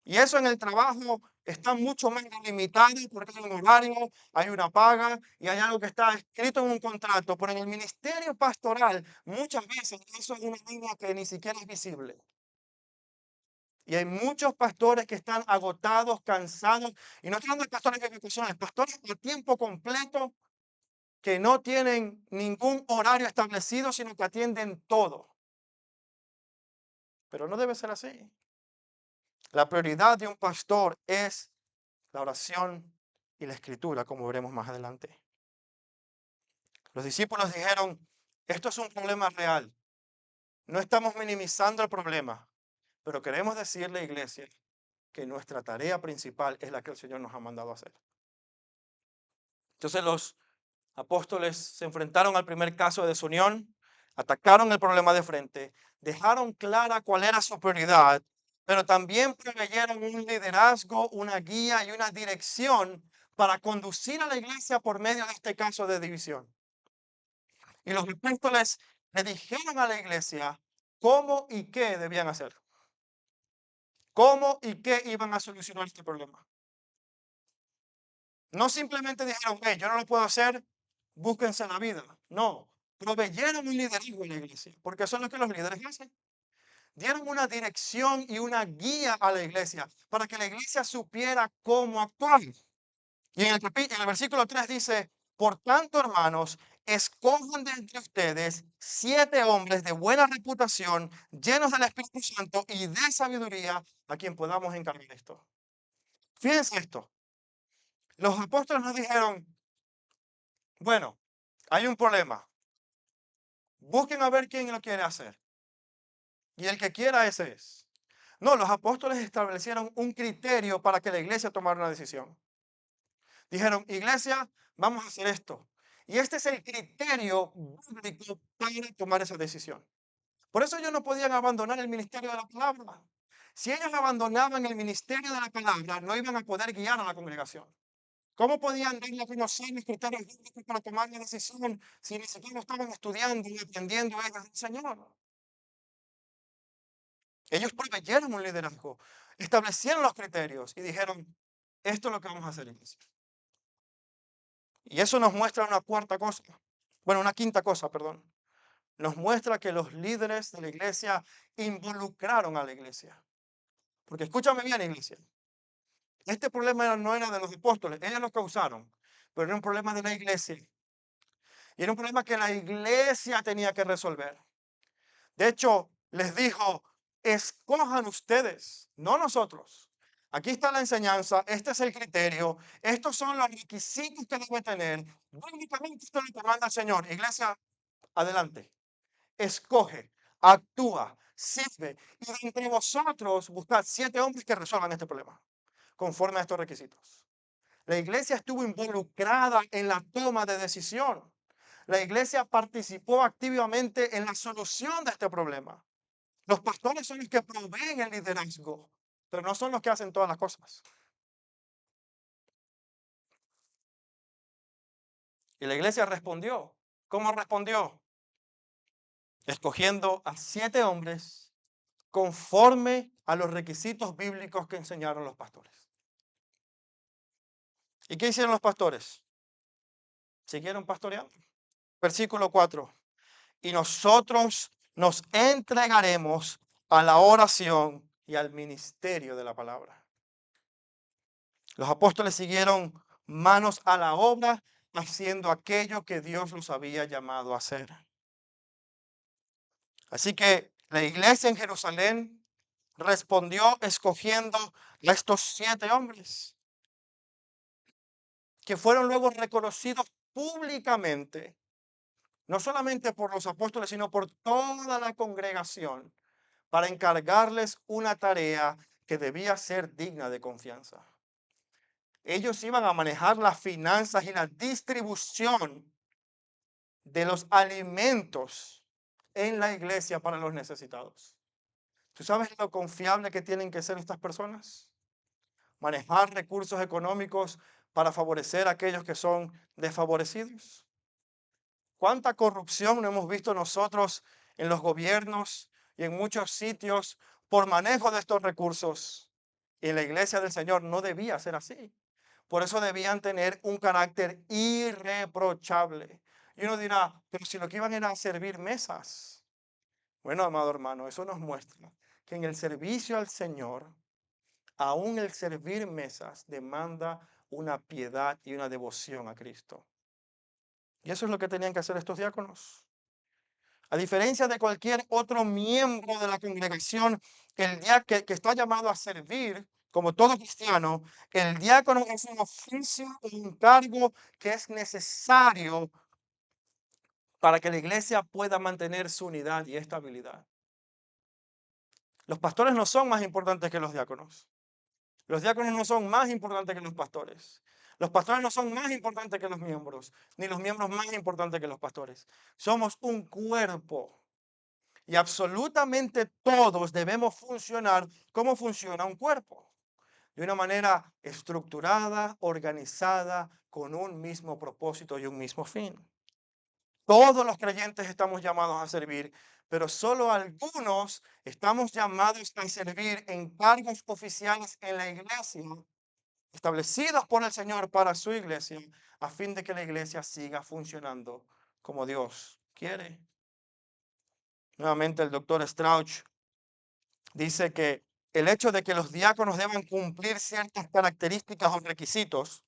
Speaker 2: Y eso en el trabajo está mucho más limitado porque hay un horario, hay una paga y hay algo que está escrito en un contrato. Pero en el ministerio pastoral muchas veces eso es una línea que ni siquiera es visible. Y hay muchos pastores que están agotados, cansados. Y no estoy hablando de pastores de ejecuciones, pastores a tiempo completo que no tienen ningún horario establecido, sino que atienden todo. Pero no debe ser así. La prioridad de un pastor es la oración y la escritura, como veremos más adelante. Los discípulos dijeron, esto es un problema real. No estamos minimizando el problema, Pero queremos decirle, iglesia, que nuestra tarea principal es la que el Señor nos ha mandado a hacer. Entonces los apóstoles se enfrentaron al primer caso de desunión, atacaron el problema de frente, dejaron clara cuál era su prioridad, pero también proveyeron un liderazgo, una guía y una dirección para conducir a la iglesia por medio de este caso de división. Y los apóstoles le dijeron a la iglesia cómo y qué debían hacer, cómo y qué iban a solucionar este problema. No simplemente dijeron, hey, yo no lo puedo hacer, búsquense la vida. No, proveyeron un liderazgo en la iglesia, porque eso es lo que los líderes hacen. Dieron una dirección y una guía a la iglesia para que la iglesia supiera cómo actuar. Y en el versículo 3 dice, por tanto, hermanos, escojan de entre ustedes 7 hombres de buena reputación, llenos del Espíritu Santo y de sabiduría, a quien podamos encargar esto. Fíjense esto. Los apóstoles nos dijeron, bueno, hay un problema. Busquen a ver quién lo quiere hacer. Y el que quiera, ese es. No, los apóstoles establecieron un criterio para que la iglesia tomara una decisión. Dijeron, iglesia, vamos a hacer esto. Y este es el criterio bíblico para tomar esa decisión. Por eso ellos no podían abandonar el ministerio de la palabra. Si ellos abandonaban el ministerio de la palabra, no iban a poder guiar a la congregación. ¿Cómo podían darle a conocer los criterios bíblicos para tomar la decisión si ni siquiera estaban estudiando y aprendiendo ellos del Señor? Ellos proveyeron un liderazgo, establecieron los criterios y dijeron, esto es lo que vamos a hacer, iglesia. Y eso nos muestra una cuarta cosa, bueno, una quinta cosa, perdón. Nos muestra que los líderes de la iglesia involucraron a la iglesia. Porque escúchame bien, iglesia. Este problema no era de los apóstoles, ellos lo causaron, pero era un problema de la iglesia. Y era un problema que la iglesia tenía que resolver. De hecho, les dijo, escojan ustedes, no nosotros. Aquí está la enseñanza, este es el criterio, estos son los requisitos que debe tener. Bíblicamente esto es lo que manda el Señor. Iglesia, adelante. Escoge, actúa, sirve. Y de entre vosotros buscad 7 hombres que resuelvan este problema, conforme a estos requisitos. La iglesia estuvo involucrada en la toma de decisión. La iglesia participó activamente en la solución de este problema. Los pastores son los que proveen el liderazgo, pero no son los que hacen todas las cosas. Y la iglesia respondió. ¿Cómo respondió? Escogiendo a 7 hombres conforme a los requisitos bíblicos que enseñaron los pastores. ¿Y qué hicieron los pastores? Siguieron pastoreando. Versículo 4. Y nosotros nos entregaremos a la oración y al ministerio de la palabra. Los apóstoles siguieron manos a la obra, haciendo aquello que Dios los había llamado a hacer. Así que la iglesia en Jerusalén respondió escogiendo a estos 7 hombres, que fueron luego reconocidos públicamente, no solamente por los apóstoles, sino por toda la congregación, para encargarles una tarea que debía ser digna de confianza. Ellos iban a manejar las finanzas y la distribución de los alimentos en la iglesia para los necesitados. ¿Tú sabes lo confiable que tienen que ser estas personas? Manejar recursos económicos para favorecer a aquellos que son desfavorecidos. ¿Cuánta corrupción no hemos visto nosotros en los gobiernos y en muchos sitios por manejo de estos recursos? Y en la iglesia del Señor no debía ser así. Por eso debían tener un carácter irreprochable. Y uno dirá, pero si lo que iban era a servir mesas. Bueno, amado hermano, eso nos muestra que en el servicio al Señor, aún el servir mesas demanda una piedad y una devoción a Cristo. Y eso es lo que tenían que hacer estos diáconos. A diferencia de cualquier otro miembro de la congregación, el diácono que está llamado a servir, como todo cristiano, el diácono es un oficio, un cargo que es necesario para que la iglesia pueda mantener su unidad y estabilidad. Los pastores no son más importantes que los diáconos. Los diáconos no son más importantes que los pastores. Los pastores no son más importantes que los miembros, ni los miembros más importantes que los pastores. Somos un cuerpo y absolutamente todos debemos funcionar como funciona un cuerpo, de una manera estructurada, organizada, con un mismo propósito y un mismo fin. Todos los creyentes estamos llamados a servir, pero solo algunos estamos llamados a servir en cargos oficiales en la iglesia, establecidos por el Señor para su iglesia, a fin de que la iglesia siga funcionando como Dios quiere. Nuevamente el doctor Strauch dice que el hecho de que los diáconos deban cumplir ciertas características o requisitos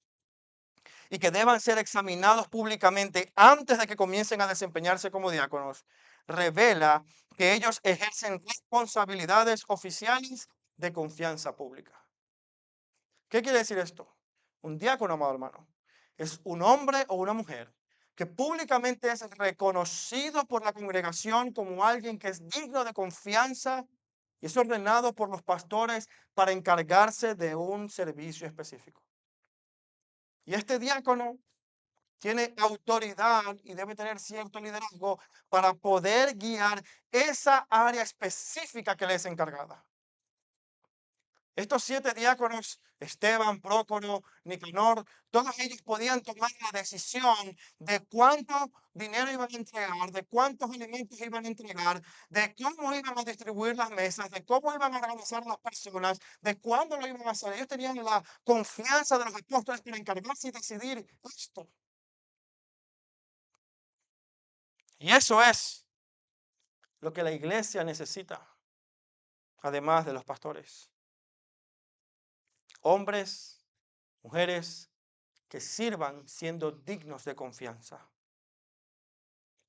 Speaker 2: y que deban ser examinados públicamente antes de que comiencen a desempeñarse como diáconos, revela que ellos ejercen responsabilidades oficiales de confianza pública. ¿Qué quiere decir esto? Un diácono, amado hermano, es un hombre o una mujer que públicamente es reconocido por la congregación como alguien que es digno de confianza y es ordenado por los pastores para encargarse de un servicio específico. Y este diácono tiene autoridad y debe tener cierto liderazgo para poder guiar esa área específica que le es encargada. Estos 7 diáconos, Esteban, Prócoro, Nicanor, todos ellos podían tomar la decisión de cuánto dinero iban a entregar, de cuántos alimentos iban a entregar, de cómo iban a distribuir las mesas, de cómo iban a organizar las personas, de cuándo lo iban a hacer. Ellos tenían la confianza de los apóstoles para encargarse y decidir esto. Y eso es lo que la iglesia necesita, además de los pastores. Hombres, mujeres que sirvan siendo dignos de confianza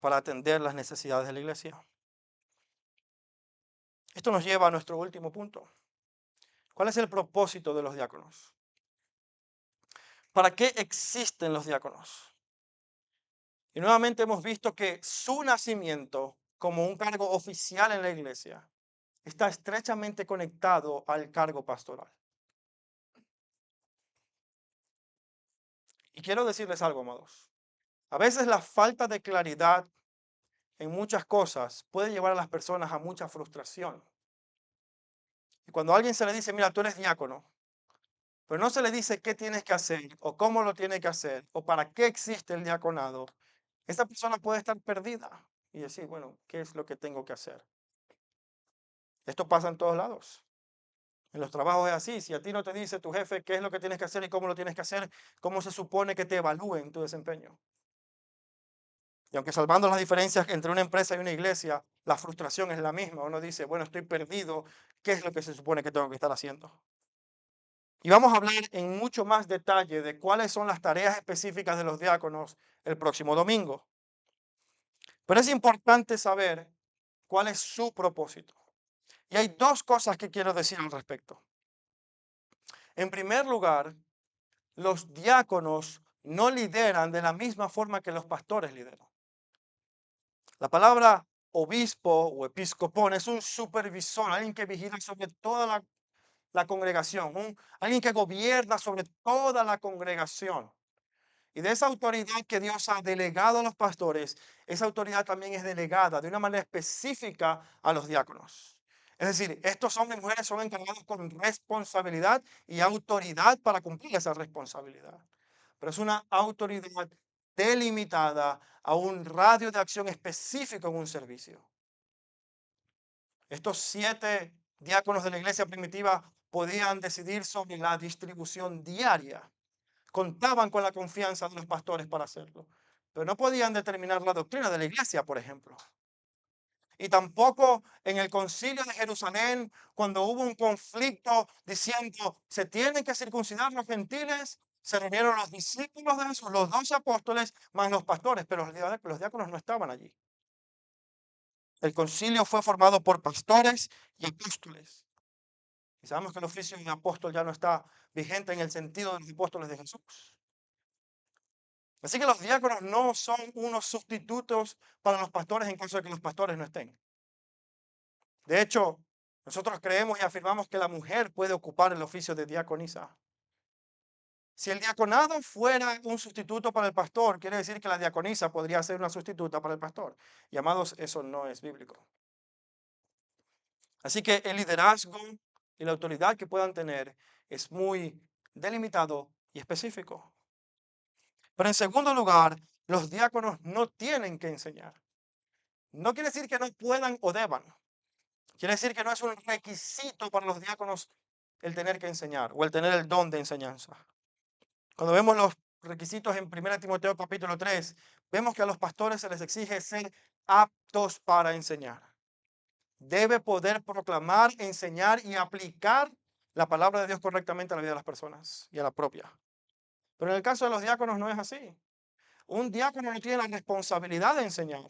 Speaker 2: para atender las necesidades de la iglesia. Esto nos lleva a nuestro último punto. ¿Cuál es el propósito de los diáconos? ¿Para qué existen los diáconos? Y nuevamente hemos visto que su nacimiento como un cargo oficial en la iglesia está estrechamente conectado al cargo pastoral. Y quiero decirles algo, amados. A veces la falta de claridad en muchas cosas puede llevar a las personas a mucha frustración. Y cuando a alguien se le dice, mira, tú eres diácono, pero no se le dice qué tienes que hacer o cómo lo tiene que hacer o para qué existe el diaconado, esa persona puede estar perdida y decir, bueno, ¿qué es lo que tengo que hacer? Esto pasa en todos lados. En los trabajos es así. Si a ti no te dice tu jefe qué es lo que tienes que hacer y cómo lo tienes que hacer, ¿cómo se supone que te evalúen tu desempeño? Y aunque salvando las diferencias entre una empresa y una iglesia, la frustración es la misma. Uno dice, bueno, estoy perdido, ¿qué es lo que se supone que tengo que estar haciendo? Y vamos a hablar en mucho más detalle de cuáles son las tareas específicas de los diáconos el próximo domingo. Pero es importante saber cuál es su propósito. Y hay 2 cosas que quiero decir al respecto. En primer lugar, los diáconos no lideran de la misma forma que los pastores lideran. La palabra obispo o episcopón es un supervisor, alguien que vigila sobre toda la congregación, alguien que gobierna sobre toda la congregación. Y de esa autoridad que Dios ha delegado a los pastores, esa autoridad también es delegada de una manera específica a los diáconos. Es decir, estos hombres y mujeres son encargados con responsabilidad y autoridad para cumplir esa responsabilidad. Pero es una autoridad delimitada a un radio de acción específico en un servicio. Estos 7 diáconos de la iglesia primitiva podían decidir sobre la distribución diaria. Contaban con la confianza de los pastores para hacerlo, pero no podían determinar la doctrina de la iglesia, por ejemplo. Y tampoco en el concilio de Jerusalén, cuando hubo un conflicto diciendo se tienen que circuncidar los gentiles, se reunieron los discípulos de Jesús, los 12 apóstoles, más los pastores, pero los diáconos no estaban allí. El concilio fue formado por pastores y apóstoles. Y sabemos que el oficio de apóstol ya no está vigente en el sentido de los apóstoles de Jesús. Así que los diáconos no son unos sustitutos para los pastores en caso de que los pastores no estén. De hecho, Nosotros creemos y afirmamos que la mujer puede ocupar el oficio de diaconisa. Si el diaconado fuera un sustituto para el pastor, quiere decir que la diaconisa podría ser una sustituta para el pastor. Y amados, eso no es bíblico. Así que el liderazgo y la autoridad que puedan tener es muy delimitado y específico. Pero en segundo lugar, los diáconos no tienen que enseñar. No quiere decir que no puedan o deban. Quiere decir que no es un requisito para los diáconos el tener que enseñar o el tener el don de enseñanza. Cuando vemos los requisitos en 1 Timoteo capítulo 3, vemos que a los pastores se les exige ser aptos para enseñar. Debe poder proclamar, enseñar y aplicar la palabra de Dios correctamente a la vida de las personas y a la propia. Pero en el caso de los diáconos no es así. Un diácono no tiene la responsabilidad de enseñar.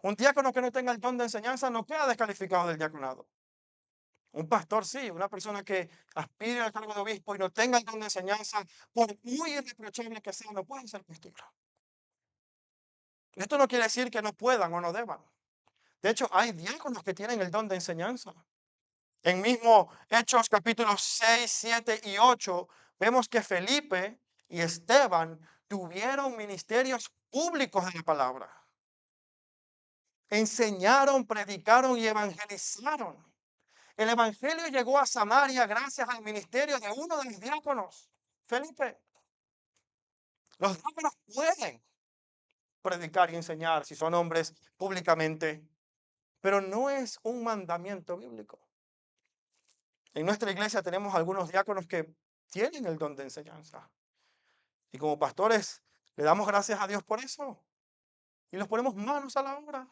Speaker 2: Un diácono que no tenga el don de enseñanza no queda descalificado del diaconado. Un pastor sí, una persona que aspire al cargo de obispo y no tenga el don de enseñanza, por muy irreprochable que sea, no puede ser pastor. Esto no quiere decir que no puedan o no deban. De hecho, hay diáconos que tienen el don de enseñanza. En mismo Hechos capítulos 6, 7 y 8, vemos que Felipe y Esteban tuvieron ministerios públicos de la palabra. Enseñaron, predicaron y evangelizaron. El evangelio llegó a Samaria gracias al ministerio de uno de los diáconos, Felipe. Los diáconos pueden predicar y enseñar si son hombres públicamente, pero no es un mandamiento bíblico. En nuestra iglesia tenemos algunos diáconos que tienen el don de enseñanza. Y como pastores le damos gracias a Dios por eso. Y los ponemos manos a la obra.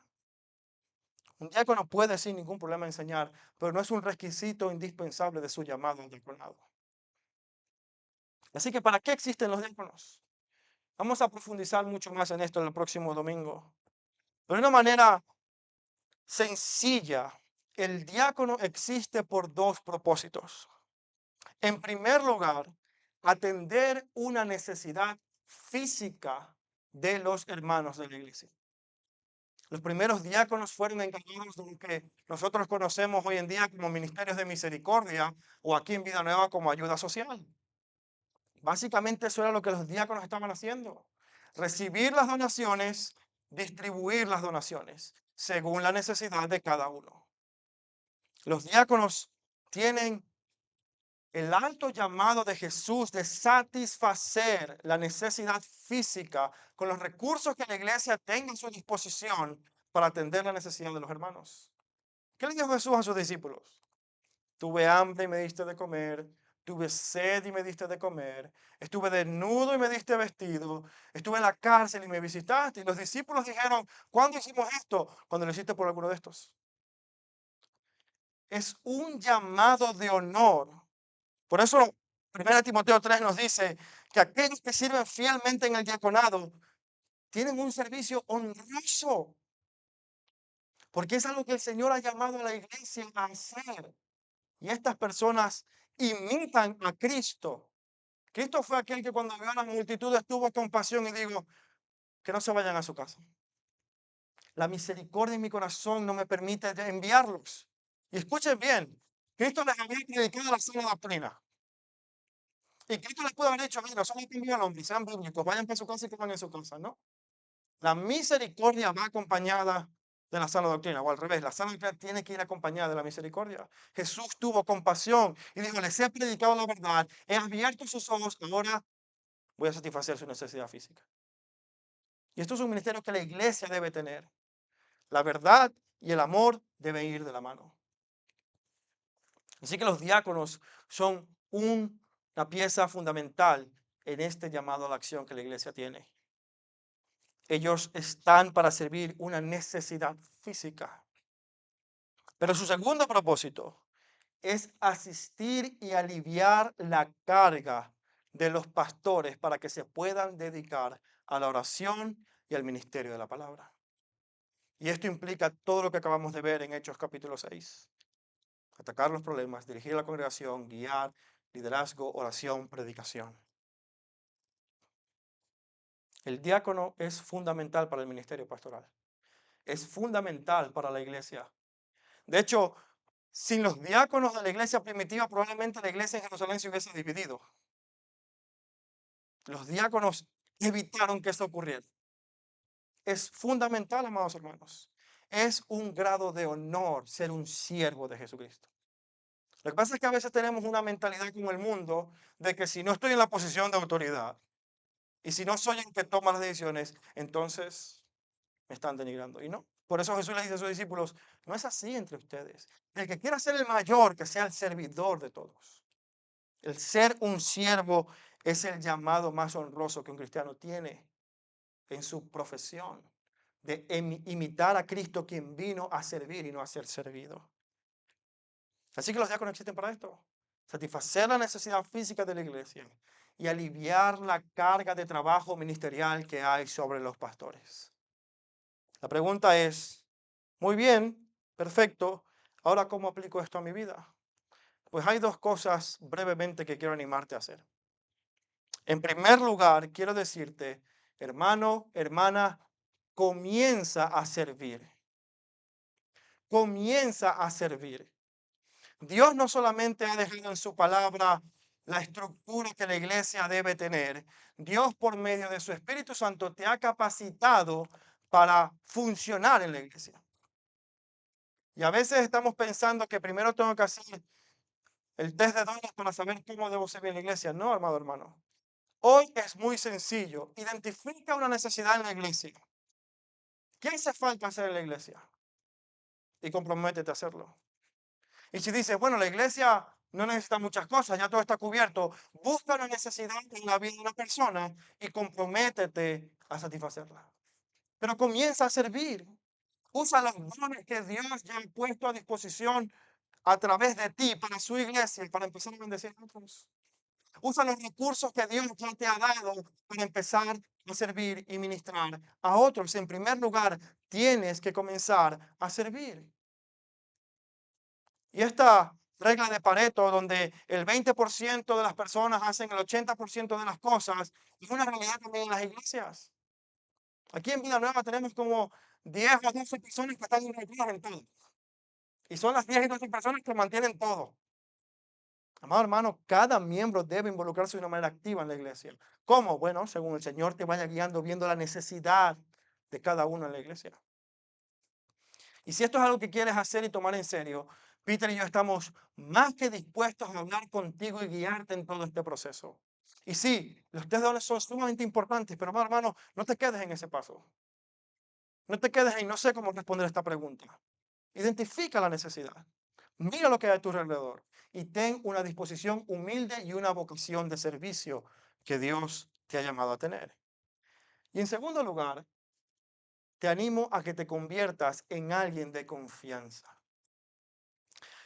Speaker 2: Un diácono puede sin ningún problema enseñar, pero no es un requisito indispensable de su llamado al diaconado. Así que, ¿para qué existen los diáconos? Vamos a profundizar mucho más en esto el próximo domingo. Pero de una manera sencilla, el diácono existe por dos propósitos. En primer lugar, atender una necesidad física de los hermanos de la iglesia. Los primeros diáconos fueron encargados de lo que nosotros conocemos hoy en día como ministerios de misericordia o aquí en Vida Nueva como ayuda social. Básicamente eso era lo que los diáconos estaban haciendo. Recibir las donaciones, distribuir las donaciones según la necesidad de cada uno. Los diáconos tienen el alto llamado de Jesús de satisfacer la necesidad física con los recursos que la iglesia tenga a su disposición para atender la necesidad de los hermanos. ¿Qué le dijo Jesús a sus discípulos? Tuve hambre y me diste de comer, tuve sed y me diste de comer, estuve desnudo y me diste vestido, estuve en la cárcel y me visitaste. Y los discípulos dijeron, ¿cuándo hicimos esto? Cuando lo hiciste por alguno de estos. Es un llamado de honor. Por eso 1 Timoteo 3 nos dice que aquellos que sirven fielmente en el diaconado tienen un servicio honroso, porque es algo que el Señor ha llamado a la iglesia a hacer. Y estas personas imitan a Cristo. Cristo fue aquel que cuando vio a la multitud tuvo compasión y dijo, que no se vayan a su casa. La misericordia en mi corazón no me permite enviarlos. Y escuchen bien, Cristo les había predicado la sana doctrina. Y Cristo les puede haber dicho, mira, son que envío al hombre, sean bíblicos, vayan para su casa y coman en su casa, ¿no? La misericordia va acompañada de la sana doctrina, o al revés, la sana doctrina tiene que ir acompañada de la misericordia. Jesús tuvo compasión y dijo, les he predicado la verdad, he abierto sus ojos, ahora voy a satisfacer su necesidad física. Y esto es un ministerio que la iglesia debe tener. La verdad y el amor deben ir de la mano. Así que los diáconos son una pieza fundamental en este llamado a la acción que la iglesia tiene. Ellos están para servir una necesidad física. Pero su segundo propósito es asistir y aliviar la carga de los pastores para que se puedan dedicar a la oración y al ministerio de la palabra. Y esto implica todo lo que acabamos de ver en Hechos capítulo 6. Atacar los problemas, dirigir a la congregación, guiar, liderazgo, oración, predicación. El diácono es fundamental para el ministerio pastoral. Es fundamental para la iglesia. De hecho, Sin los diáconos de la iglesia primitiva, probablemente la iglesia en Jerusalén se hubiese dividido. Los diáconos evitaron que eso ocurriera. Es fundamental, amados hermanos. Es un grado de honor ser un siervo de Jesucristo. Lo que pasa es que a veces tenemos una mentalidad como el mundo de que si no estoy en la posición de autoridad y si no soy el que toma las decisiones, entonces me están denigrando. Y no. Por eso Jesús le dice a sus discípulos, no es así entre ustedes. El que quiera ser el mayor, que sea el servidor de todos. El ser un siervo es el llamado más honroso que un cristiano tiene en su profesión, de imitar a Cristo, quien vino a servir y no a ser servido. Así que los diáconos existen para esto: satisfacer la necesidad física de la iglesia y aliviar la carga de trabajo ministerial que hay sobre los pastores. La pregunta es, muy bien, perfecto, ahora ¿cómo aplico esto a mi vida? Pues hay dos cosas brevemente que quiero animarte a hacer. En primer lugar, quiero decirte, hermano, hermana, comienza a servir. Comienza a servir. Dios no solamente ha dejado en su palabra la estructura que la iglesia debe tener. Dios, por medio de su Espíritu Santo, te ha capacitado para funcionar en la iglesia. Y a veces estamos pensando que primero tengo que hacer el test de dones para saber cómo debo servir en la iglesia. No, amado hermano. Hoy es muy sencillo. Identifica una necesidad en la iglesia. ¿Qué hace falta hacer en la iglesia? Y comprométete a hacerlo. Y si dices, bueno, la iglesia no necesita muchas cosas, ya todo está cubierto, busca una necesidad en la vida de una persona y comprométete a satisfacerla. Pero comienza a servir. Usa los dones que Dios ya ha puesto a disposición a través de ti para su iglesia y para empezar a bendecir a otros. Usa los recursos que Dios ya te ha dado para empezar a servir y ministrar a otros. En primer lugar, tienes que comenzar a servir. Y esta regla de Pareto, donde el 20% de las personas hacen el 80% de las cosas, es una realidad también en las iglesias. Aquí en Vida Nueva tenemos como 10 o 12 personas que están involucradas en todo. Y son las 10 y 12 personas que mantienen todo. Amado hermano, cada miembro debe involucrarse de una manera activa en la iglesia. ¿Cómo? Bueno, según el Señor te vaya guiando, viendo la necesidad de cada uno en la iglesia. Y si esto es algo que quieres hacer y tomar en serio, Peter y yo estamos más que dispuestos a hablar contigo y guiarte en todo este proceso. Y sí, los test de dones son sumamente importantes, pero hermano, no te quedes en ese paso. No te quedes en no sé cómo responder esta pregunta. Identifica la necesidad. Mira lo que hay a tu alrededor y ten una disposición humilde y una vocación de servicio que Dios te ha llamado a tener. Y en segundo lugar, te animo a que te conviertas en alguien de confianza.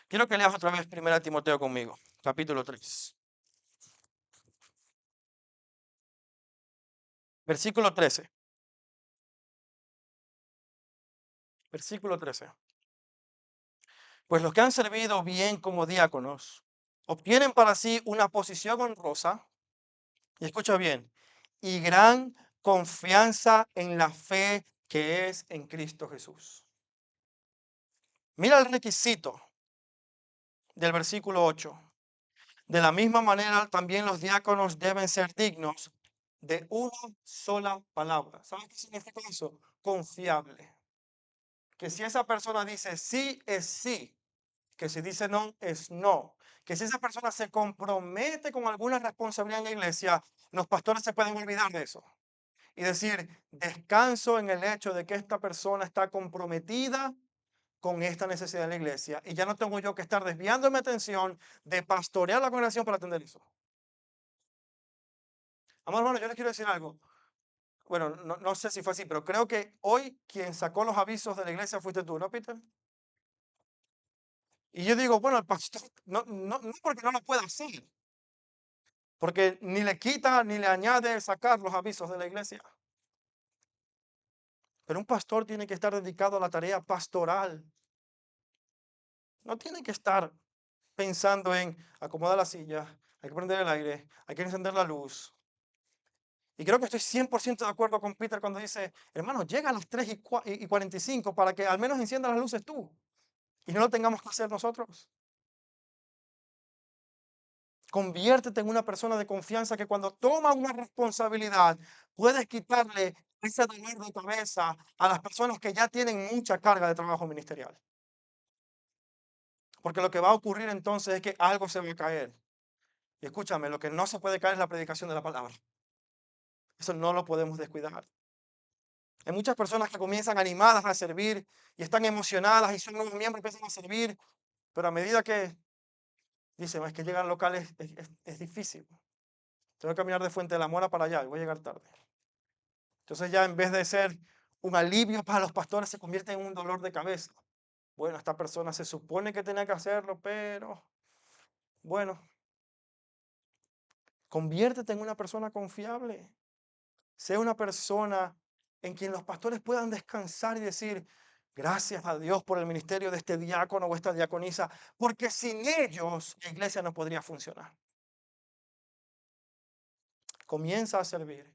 Speaker 2: Quiero que leas otra vez 1 Timoteo conmigo, capítulo 3, versículo 13. Versículo 13. Pues los que han servido bien como diáconos obtienen para sí una posición honrosa, y escucha bien, y gran confianza en la fe que es en Cristo Jesús. Mira el requisito del versículo 8. De la misma manera, también los diáconos deben ser dignos de una sola palabra. ¿Sabes qué significa eso? Confiable. Que si esa persona dice sí, es sí. Que si dice no, es no. Que si esa persona se compromete con alguna responsabilidad en la iglesia, los pastores se pueden olvidar de eso. Y decir, descanso en el hecho de que esta persona está comprometida con esta necesidad de la iglesia. Y ya no tengo yo que estar desviando mi atención de pastorear la congregación para atender eso. Amor hermano, yo les quiero decir algo. Bueno, no sé si fue así, pero creo que hoy quien sacó los avisos de la iglesia fuiste tú, ¿no, Peter? Y yo digo, bueno, el pastor, no porque no lo pueda hacer, porque ni le quita ni le añade sacar los avisos de la iglesia. Pero un pastor tiene que estar dedicado a la tarea pastoral. No tiene que estar pensando en acomodar la silla, hay que prender el aire, hay que encender la luz. Y creo que estoy 100% de acuerdo con Peter cuando dice, hermano, llega a las 3:45 para que al menos encienda las luces tú. y no lo tengamos que hacer nosotros. Conviértete en una persona de confianza que cuando toma una responsabilidad puedes quitarle ese dolor de cabeza a las personas que ya tienen mucha carga de trabajo ministerial. Porque lo que va a ocurrir entonces es que algo se va a caer. Y escúchame, lo que no se puede caer es la predicación de la palabra. Eso no lo podemos descuidar. Hay muchas personas que comienzan animadas a servir y están emocionadas y son nuevos miembros y empiezan a servir, pero a medida que dicen, es que llegar al local es difícil. Tengo que caminar de Fuente de la Mora para allá y voy a llegar tarde. Entonces ya en vez de ser un alivio para los pastores, se convierte en un dolor de cabeza. Bueno, esta persona se supone que tenía que hacerlo, pero bueno, conviértete en una persona confiable. Sea una persona en quien los pastores puedan descansar y decir, gracias a Dios por el ministerio de este diácono o esta diaconisa, porque sin ellos la iglesia no podría funcionar. Comienza a servir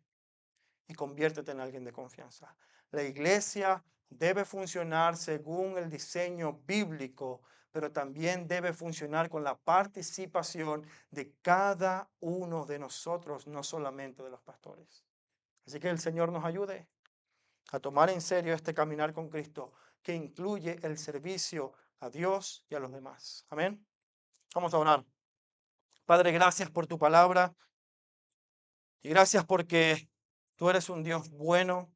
Speaker 2: y conviértete en alguien de confianza. La iglesia debe funcionar según el diseño bíblico, pero también debe funcionar con la participación de cada uno de nosotros, no solamente de los pastores. Así que el Señor nos ayude a tomar en serio este caminar con Cristo, que incluye el servicio a Dios y a los demás. Amén. Vamos a orar. Padre, gracias por tu palabra y gracias porque tú eres un Dios bueno,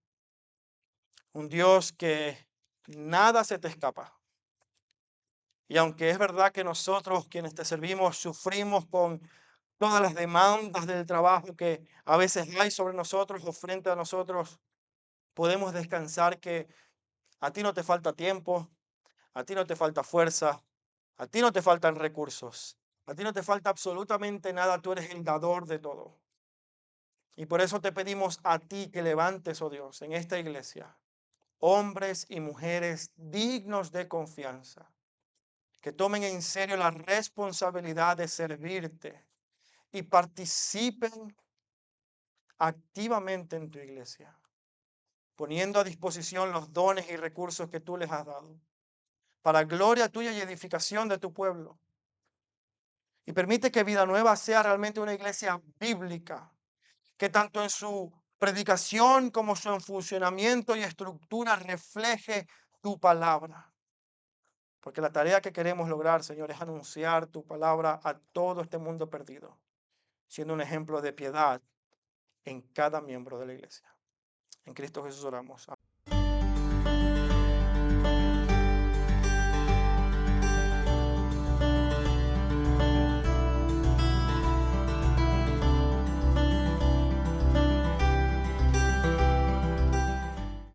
Speaker 2: un Dios que nada se te escapa. Y aunque es verdad que nosotros quienes te servimos sufrimos con todas las demandas del trabajo que a veces hay sobre nosotros o frente a nosotros, podemos descansar que a ti no te falta tiempo, a ti no te falta fuerza, a ti no te faltan recursos, a ti no te falta absolutamente nada, tú eres el dador de todo. Y por eso te pedimos a ti que levantes, oh Dios, en esta iglesia, hombres y mujeres dignos de confianza, que tomen en serio la responsabilidad de servirte y participen activamente en tu iglesia, poniendo a disposición los dones y recursos que tú les has dado, para gloria tuya y edificación de tu pueblo. Y permite que Vida Nueva sea realmente una iglesia bíblica, que tanto en su predicación como su funcionamiento y estructura refleje tu palabra. Porque la tarea que queremos lograr, Señor, es anunciar tu palabra a todo este mundo perdido, siendo un ejemplo de piedad en cada miembro de la iglesia. En Cristo Jesús oramos.